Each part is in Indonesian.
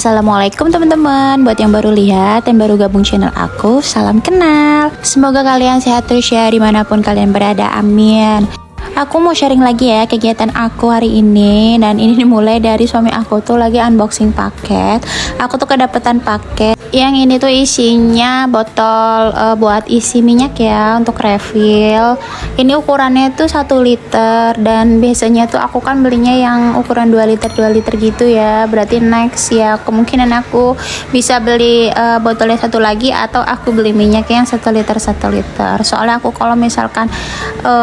Assalamualaikum teman-teman. Buat yang baru lihat dan baru gabung channel aku, salam kenal. Semoga kalian sehat terus ya dimanapun kalian berada, amin. Aku mau sharing lagi ya kegiatan aku hari ini. Dan ini dimulai dari suami aku tuh lagi unboxing paket. Aku tuh kedapetan paket yang ini tuh isinya botol buat isi minyak ya, untuk refill. Ini ukurannya tuh 1 liter. Dan biasanya tuh aku kan belinya yang ukuran 2 liter gitu ya. Berarti next ya kemungkinan aku bisa beli botolnya 1 lagi, atau aku beli minyak yang 1 liter. Soalnya aku kalau misalkan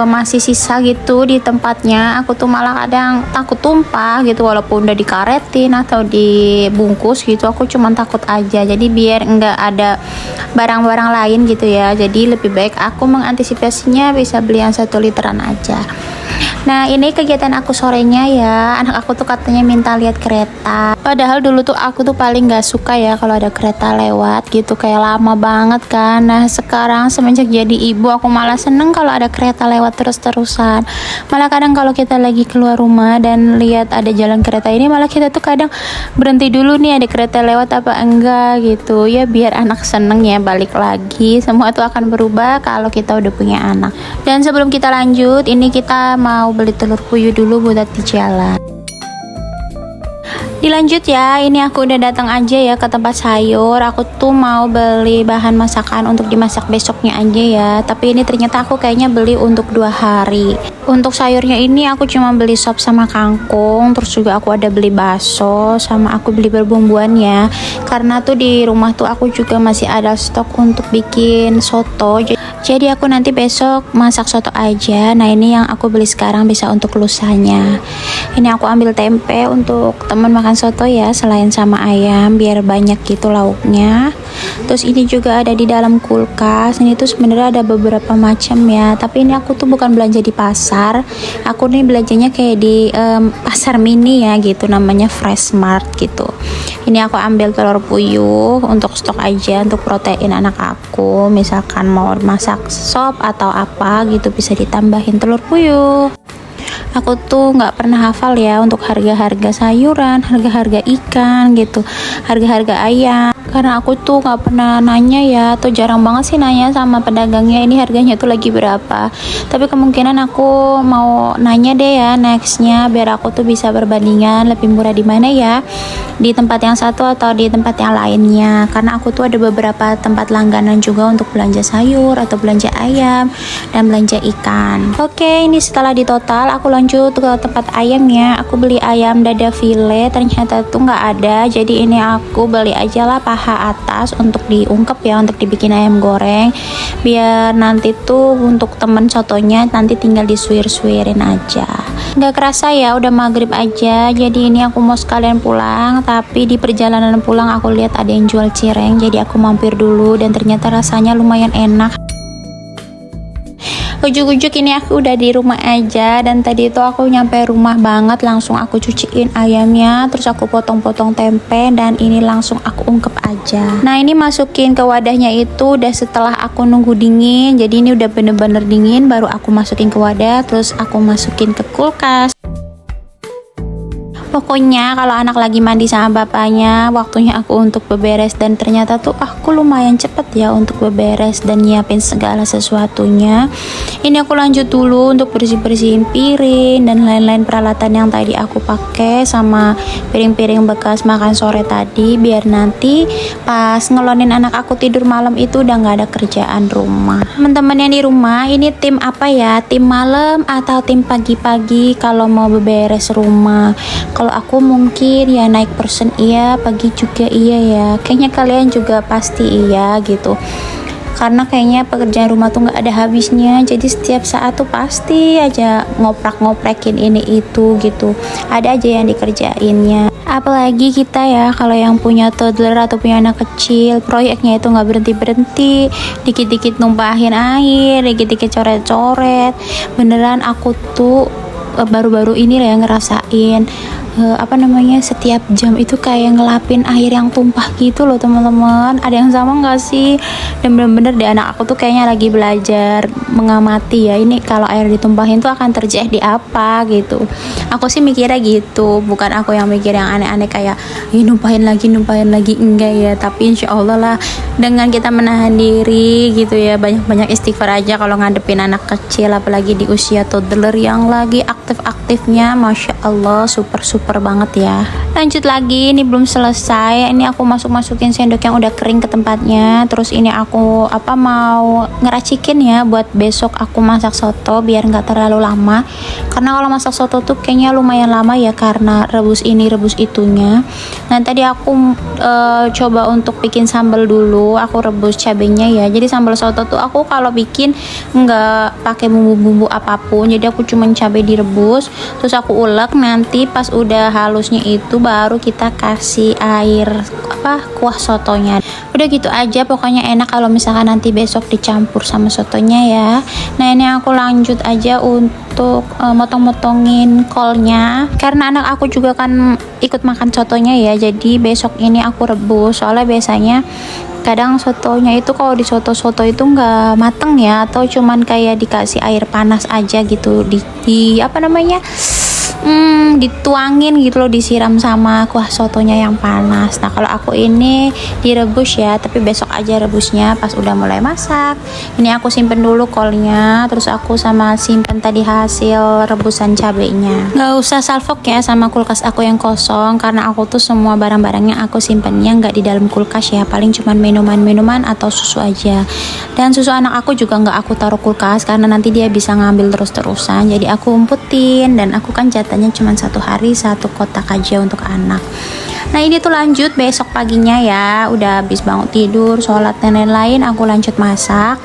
masih sisa gitu di tempatnya, aku tuh malah kadang takut tumpah gitu, walaupun udah dikaretin atau dibungkus gitu, aku cuman takut aja. Jadi biar enggak ada barang-barang lain gitu ya, jadi lebih baik aku mengantisipasinya bisa beli yang 1 literan aja. Nah, ini kegiatan aku sorenya ya. Anak aku tuh katanya minta lihat kereta. Padahal dulu tuh aku tuh paling gak suka ya kalau ada kereta lewat gitu, kayak lama banget kan. Nah, sekarang semenjak jadi ibu, aku malah seneng kalau ada kereta lewat terus-terusan. Malah kadang kalau kita lagi keluar rumah dan lihat ada jalan kereta ini, malah kita tuh kadang berhenti dulu nih, ada kereta lewat apa enggak gitu. Ya biar anak seneng ya, balik lagi. Semua tuh akan berubah kalau kita udah punya anak. Dan sebelum kita lanjut, ini kita mau beli telur puyuh dulu buat di jalan. Dilanjut ya, ini aku udah datang aja ya ke tempat sayur. Aku tuh mau beli bahan masakan untuk dimasak besoknya aja ya. Tapi ini ternyata aku kayaknya beli untuk 2 hari. Untuk sayurnya ini aku cuma beli sop sama kangkung. Terus juga aku ada beli bakso, sama aku beli berbumbuan ya. Karena tuh di rumah tuh aku juga masih ada stok untuk bikin soto. Jadi aku nanti besok masak soto aja. Nah, ini yang aku beli sekarang bisa untuk lusanya. Ini aku ambil tempe untuk temen makan soto ya, selain sama ayam, biar banyak gitu lauknya. Terus ini juga ada di dalam kulkas. Ini tuh sebenarnya ada beberapa macam ya, tapi ini aku tuh bukan belanja di pasar. Aku nih belanjanya kayak di pasar mini ya gitu, namanya Fresh Mart gitu. Ini aku ambil telur puyuh untuk stok aja, untuk protein anak aku. Misalkan mau masak sop atau apa gitu, bisa ditambahin telur puyuh. Aku tuh nggak pernah hafal ya untuk harga-harga sayuran, harga-harga ikan gitu, harga-harga ayam. Karena aku tuh nggak pernah nanya ya, atau jarang banget sih nanya sama pedagangnya ini harganya tuh lagi berapa. Tapi kemungkinan aku mau nanya deh ya nextnya, biar aku tuh bisa perbandingan lebih murah di mana ya, di tempat yang satu atau di tempat yang lainnya. Karena aku tuh ada beberapa tempat langganan juga untuk belanja sayur atau belanja ayam dan belanja ikan. Oke, ini setelah ditotal aku lanjut ke tempat ayam ya. Aku beli ayam dada file, ternyata tuh nggak ada. Jadi ini aku beli aja lah paha atas untuk diungkep ya, untuk dibikin ayam goreng. Biar nanti tuh untuk temen sotonya nanti tinggal disuir-suirin aja. Nggak kerasa ya udah maghrib aja. Jadi ini aku mau sekalian pulang, tapi di perjalanan pulang aku lihat ada yang jual cireng. Jadi aku mampir dulu dan ternyata rasanya lumayan enak. Ujuk-ujuk ini aku udah di rumah aja. Dan tadi itu aku nyampe rumah banget, langsung aku cuciin ayamnya, terus aku potong-potong tempe, dan ini langsung aku ungkep aja. Nah, ini masukin ke wadahnya itu udah setelah aku nunggu dingin. Jadi ini udah bener-bener dingin, baru aku masukin ke wadah, terus aku masukin ke kulkas. Pokoknya kalau anak lagi mandi sama bapaknya, waktunya aku untuk beberes. Dan ternyata tuh aku lumayan cepet ya untuk beberes dan nyiapin segala sesuatunya. Ini aku lanjut dulu untuk bersih-bersihin piring dan lain-lain peralatan yang tadi aku pakai, sama piring-piring bekas makan sore tadi, biar nanti pas ngelonin anak aku tidur malam itu udah nggak ada kerjaan rumah. Teman-teman yang di rumah ini tim apa ya, tim malam atau tim pagi-pagi kalau mau beberes rumah? Kalau aku mungkin ya naik persen iya, pagi juga iya ya. Kayaknya kalian juga pasti iya gitu. Karena kayaknya pekerjaan rumah tuh nggak ada habisnya. Jadi setiap saat tuh pasti aja ngoprak-ngoprekin ini itu gitu. Ada aja yang dikerjainnya. Apalagi kita ya, kalau yang punya toddler atau punya anak kecil, proyeknya itu nggak berhenti-berhenti. Dikit-dikit numpahin air, dikit-dikit coret-coret. Beneran aku tuh baru-baru ini lah yang ngerasain setiap jam itu kayak ngelapin air yang tumpah gitu loh teman-teman. Ada yang sama nggak sih? Dan bener-bener deh anak aku tuh kayaknya lagi belajar mengamati ya, ini kalau air ditumpahin tuh akan terjadi di apa gitu. Aku sih mikirnya gitu, bukan aku yang mikir yang aneh-aneh kayak numpahin lagi enggak ya. Tapi insya Allah lah, dengan kita menahan diri gitu ya, banyak-banyak istighfar aja kalau ngadepin anak kecil, apalagi di usia toddler yang lagi aktif-aktifnya. Masya Allah, super banget ya. Lanjut lagi, ini belum selesai, ini aku masukin sendok yang udah kering ke tempatnya. Terus ini aku mau ngeracikin ya buat besok aku masak soto biar nggak terlalu lama, karena kalau masak soto tuh kayaknya lumayan lama ya, karena rebus ini rebus itunya. Nah tadi aku coba untuk bikin sambal dulu, aku rebus cabenya ya. Jadi sambal soto tuh aku kalau bikin nggak pakai bumbu-bumbu apapun, jadi aku cuma cabai direbus, terus aku ulek. Nanti pas udah halusnya itu baru kita kasih air kuah sotonya. Udah gitu aja, pokoknya enak kalau misalkan nanti besok dicampur sama sotonya ya. Nah ini aku lanjut aja untuk motong-motongin kolnya, karena anak aku juga kan ikut makan sotonya ya. Jadi besok ini aku rebus, soalnya biasanya kadang sotonya itu kalau di soto itu nggak mateng ya, atau cuman kayak dikasih air panas aja gitu, dituangin gitu loh, disiram sama kuah sotonya yang panas. Nah kalau aku ini direbus ya, tapi besok aja rebusnya pas udah mulai masak. Ini aku simpen dulu kolnya, terus aku simpen tadi hasil rebusan cabenya. Nggak usah salfok ya sama kulkas aku yang kosong, karena aku tuh semua barang-barangnya aku simpennya nggak di dalam kulkas ya, paling cuman minuman atau susu aja. Dan susu anak aku juga nggak aku taruh kulkas, karena nanti dia bisa ngambil terus-terusan, jadi aku umpetin. Dan aku kan jatahnya cuma 1 hari 1 kotak aja untuk anak. Nah ini tuh lanjut besok paginya ya, udah habis bangun tidur, sholat dan lain-lain, aku lanjut masak.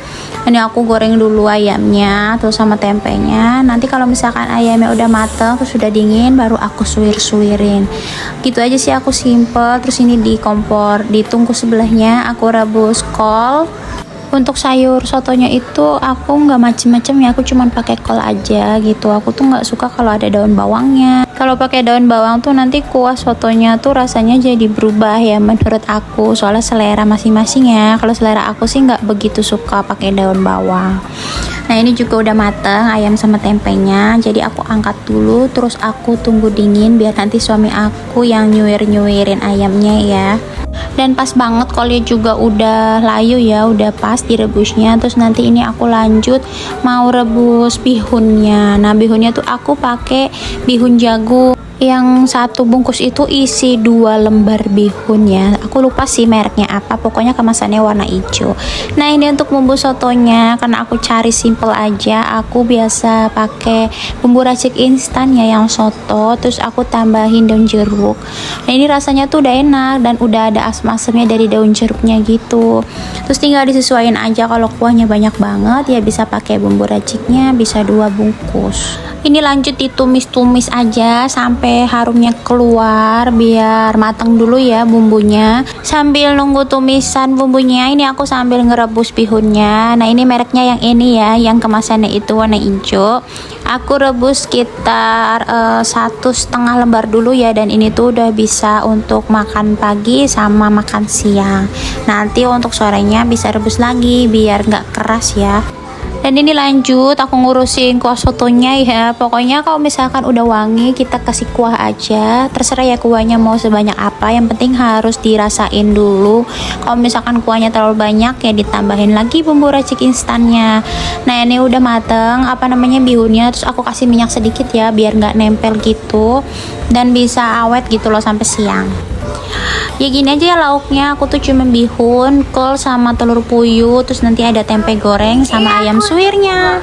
Ini aku goreng dulu ayamnya terus sama tempenya. Nanti kalau misalkan ayamnya udah mateng terus sudah dingin, baru aku suirin gitu aja sih, aku simple. Terus ini di kompor, di tungku sebelahnya aku rebus kol. Untuk sayur sotonya itu aku nggak macem-macem ya, aku cuman pakai kol aja gitu. Aku tuh nggak suka kalau ada daun bawangnya. Kalau pakai daun bawang tuh nanti kuah sotonya tuh rasanya jadi berubah ya menurut aku, soalnya selera masing-masing ya. Kalau selera aku sih nggak begitu suka pakai daun bawang. Nah ini juga udah mateng ayam sama tempenya, jadi aku angkat dulu, terus aku tunggu dingin biar nanti suami aku yang nyuirin ayamnya ya. Dan pas banget kolnya juga udah layu ya, udah pas direbusnya. Terus nanti ini aku lanjut mau rebus bihunnya. Nah bihunnya tuh aku pakai bihun jagung yang 1 bungkus itu isi 2 lembar bihun ya. Aku lupa sih mereknya apa, pokoknya kemasannya warna hijau. Nah ini untuk bumbu sotonya, karena aku cari simple aja, aku biasa pakai bumbu racik instan ya yang soto, terus aku tambahin daun jeruk. Nah ini rasanya tuh udah enak dan udah ada asam-asamnya dari daun jeruknya gitu. Terus tinggal disesuaikan aja, kalau kuahnya banyak banget ya bisa pakai bumbu raciknya, bisa 2 bungkus. Ini lanjut ditumis-tumis aja sampai harumnya keluar, biar matang dulu ya bumbunya. Sambil nunggu tumisan bumbunya, ini aku sambil ngerebus bihunnya. Nah ini mereknya yang ini ya, yang kemasannya itu warna hijau. Aku rebus sekitar 1,5 lembar dulu ya, dan ini tuh udah bisa untuk makan pagi sama makan siang. Nanti untuk sorenya bisa rebus lagi biar nggak keras ya. Dan ini lanjut aku ngurusin kuah sotonya ya. Pokoknya kalau misalkan udah wangi kita kasih kuah aja, terserah ya kuahnya mau sebanyak apa, yang penting harus dirasain dulu. Kalau misalkan kuahnya terlalu banyak ya ditambahin lagi bumbu racik instannya. Nah ini udah mateng bihunnya, terus aku kasih minyak sedikit ya biar nggak nempel gitu dan bisa awet gitu loh sampai siang. Ya gini aja ya lauknya, aku tuh cuma bihun, kol sama telur puyuh, terus nanti ada tempe goreng sama ayam suwirnya.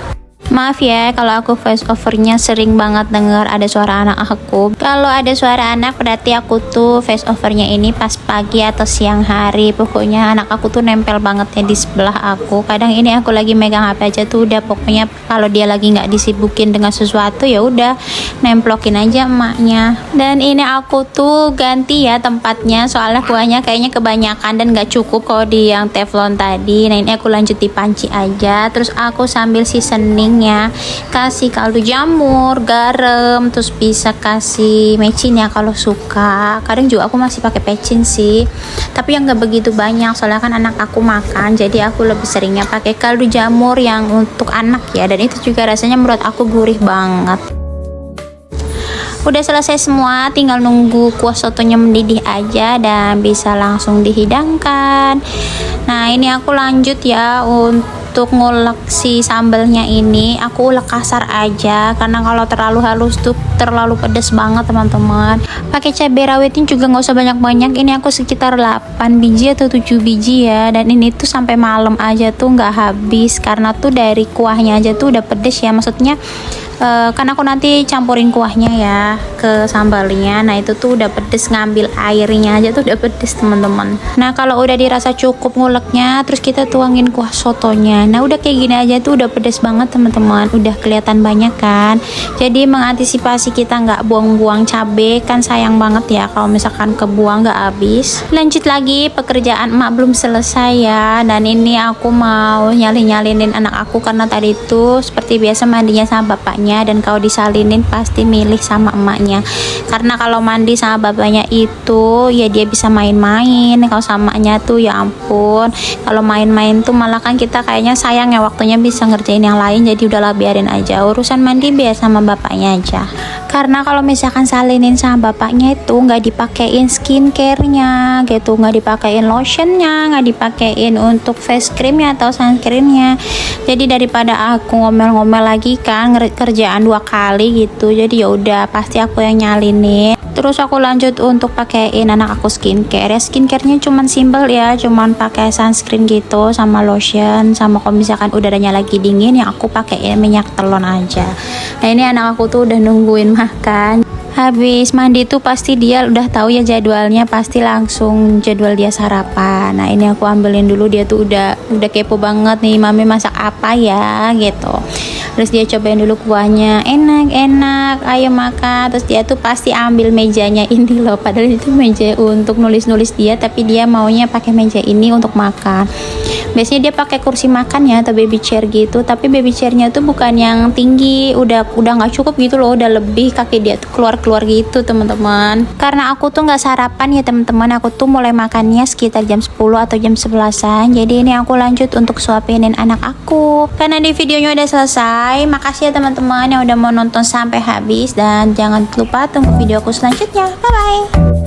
Maaf ya kalau aku voice overnya sering banget dengar ada suara anak aku. Kalau ada suara anak berarti aku tuh voice overnya ini pas pagi atau siang hari. Pokoknya anak aku tuh nempel banget ya di sebelah aku. Kadang ini aku lagi megang HP aja tuh udah, pokoknya kalau dia lagi nggak disibukin dengan sesuatu ya udah nemplokin aja emaknya. Dan ini aku tuh ganti ya tempatnya, soalnya kuahnya kayaknya kebanyakan dan nggak cukup kalau di yang teflon tadi. Nah ini aku lanjut di panci aja, terus aku sambil seasoning kuahnya, kasih kaldu jamur, garam, terus bisa kasih mecin ya kalau suka. Kadang juga aku masih pakai pecin sih, tapi yang nggak begitu banyak soalnya kan anak aku makan, jadi aku lebih seringnya pakai kaldu jamur yang untuk anak ya, dan itu juga rasanya menurut aku gurih banget. Udah selesai semua, tinggal nunggu kuah sotonya mendidih aja dan bisa langsung dihidangkan. Nah ini aku lanjut ya untuk ngulek si sambalnya ini. Aku ulek kasar aja karena kalau terlalu halus tuh terlalu pedas banget teman-teman. Pakai cabai rawitnya juga nggak usah banyak-banyak, ini aku sekitar 8 biji atau 7 biji ya, dan ini tuh sampai malam aja tuh nggak habis karena tuh dari kuahnya aja tuh udah pedes ya, maksudnya kan aku nanti campurin kuahnya ya ke sambalnya. Nah itu tuh udah pedes, ngambil airnya aja tuh udah pedes teman-teman. Nah kalau udah dirasa cukup nguleknya, terus kita tuangin kuah sotonya. Nah udah kayak gini aja tuh udah pedes banget teman-teman, udah kelihatan banyak kan. Jadi mengantisipasi kita nggak buang-buang cabai, kan sayang banget ya kalau misalkan kebuang nggak habis. Lanjut lagi, pekerjaan emak belum selesai ya, dan ini aku mau nyalin-nyalinin anak aku karena tadi tuh seperti biasa mandinya sama bapaknya, dan kalau disalinin pasti milih sama emaknya, karena kalau mandi sama bapaknya itu ya dia bisa main-main, kalau sama emaknya tuh ya ampun, kalau main-main tuh malah kan kita kayaknya sayang ya waktunya bisa ngerjain yang lain, jadi udahlah biarin aja urusan mandi biar sama bapaknya aja. Karena kalau misalkan salinin sama bapaknya itu nggak dipakein skincare-nya gitu, nggak dipakein lotionnya, nggak dipakein untuk face creamnya atau sunscreennya, jadi daripada aku ngomel-ngomel lagi kan kerjaan 2 kali gitu, jadi ya udah pasti aku yang nyalinin. Terus aku lanjut untuk pakein anak aku skincare ya, skincarenya cuman simple ya, cuman pakai sunscreen gitu sama lotion, sama kalau misalkan udaranya lagi dingin yang aku pakein minyak telon aja. Nah ini anak aku tuh udah nungguin makan. Habis mandi tuh pasti dia udah tahu ya jadwalnya, pasti langsung jadwal dia sarapan. Nah ini aku ambilin dulu, dia tuh udah kepo banget nih, mami masak apa ya gitu. Terus dia cobain dulu kuahnya, enak, ayo makan. Terus dia tuh pasti ambil mejanya ini loh, padahal itu meja untuk nulis-nulis dia, tapi dia maunya pakai meja ini untuk makan. Biasanya dia pakai kursi makan ya atau baby chair gitu, tapi baby chairnya tuh bukan yang tinggi, udah nggak cukup gitu loh, udah lebih, kaki dia tuh keluar gitu teman-teman. Karena aku tuh nggak sarapan ya teman-teman, aku tuh mulai makannya sekitar jam 10 atau jam 11-an. Jadi ini aku lanjut untuk suapinin anak aku. Karena di videonya udah selesai, makasih ya teman-teman yang udah mau nonton sampai habis, dan jangan lupa tunggu video aku selanjutnya. Bye bye.